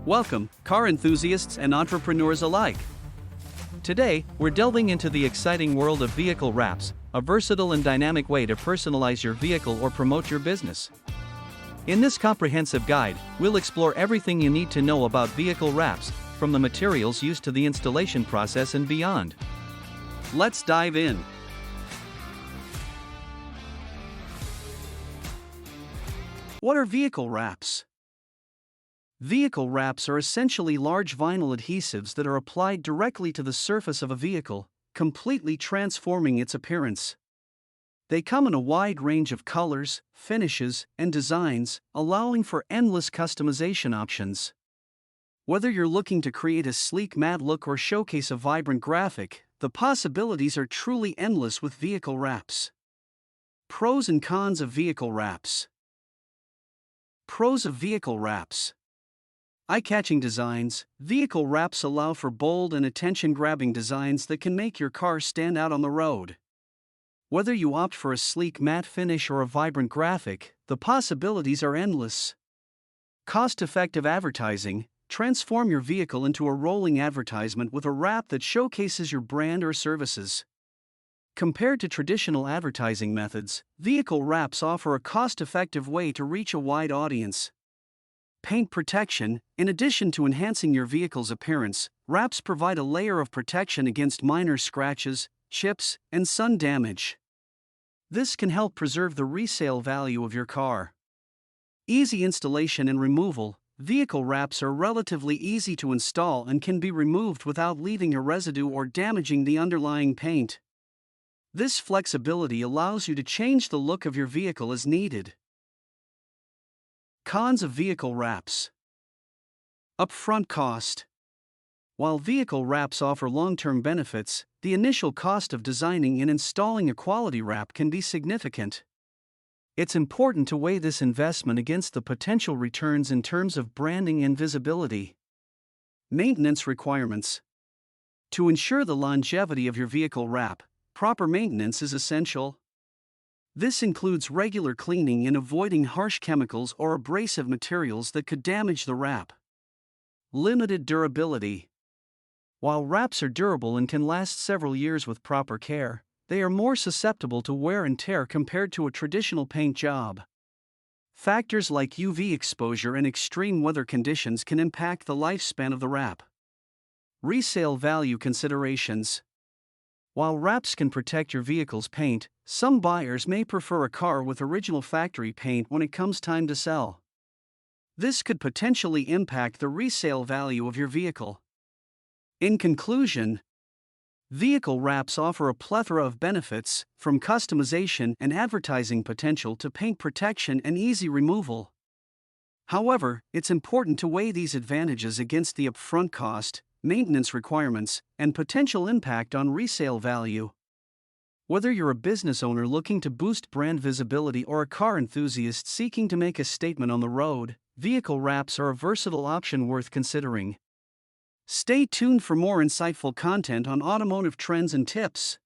Welcome, car enthusiasts and entrepreneurs alike. Today, we're delving into the exciting world of vehicle wraps, a versatile and dynamic way to personalize your vehicle or promote your business. In this comprehensive guide, we'll explore everything you need to know about vehicle wraps, from the materials used to the installation process and beyond. Let's dive in. What are vehicle wraps? Vehicle wraps are essentially large vinyl adhesives that are applied directly to the surface of a vehicle, completely transforming its appearance. They come in a wide range of colors, finishes, and designs, allowing for endless customization options. Whether you're looking to create a sleek matte look or showcase a vibrant graphic, the possibilities are truly endless with vehicle wraps. Pros and cons of vehicle wraps. Pros of vehicle wraps. Eye-catching designs. Vehicle wraps allow for bold and attention-grabbing designs that can make your car stand out on the road. Whether you opt for a sleek matte finish or a vibrant graphic, the possibilities are endless. Cost-effective advertising. Transform your vehicle into a rolling advertisement with a wrap that showcases your brand or services. Compared to traditional advertising methods, vehicle wraps offer a cost-effective way to reach a wide audience. Paint protection. In addition to enhancing your vehicle's appearance, wraps provide a layer of protection against minor scratches, chips, and sun damage. This can help preserve the resale value of your car. Easy installation and removal. Vehicle wraps are relatively easy to install and can be removed without leaving a residue or damaging the underlying paint. This flexibility allows you to change the look of your vehicle as needed. Cons of vehicle wraps. Upfront cost. While vehicle wraps offer long-term benefits, the initial cost of designing and installing a quality wrap can be significant. It's important to weigh this investment against the potential returns in terms of branding and visibility. Maintenance requirements. To ensure the longevity of your vehicle wrap, proper maintenance is essential. This includes regular cleaning and avoiding harsh chemicals or abrasive materials that could damage the wrap. Limited durability. While wraps are durable and can last several years with proper care, they are more susceptible to wear and tear compared to a traditional paint job. Factors like UV exposure and extreme weather conditions can impact the lifespan of the wrap. Resale value considerations. While wraps can protect your vehicle's paint, some buyers may prefer a car with original factory paint when it comes time to sell. This could potentially impact the resale value of your vehicle. In conclusion, vehicle wraps offer a plethora of benefits, from customization and advertising potential to paint protection and easy removal. However, it's important to weigh these advantages against the upfront cost, maintenance requirements, and potential impact on resale value. Whether you're a business owner looking to boost brand visibility or a car enthusiast seeking to make a statement on the road, vehicle wraps are a versatile option worth considering. Stay tuned for more insightful content on automotive trends and tips.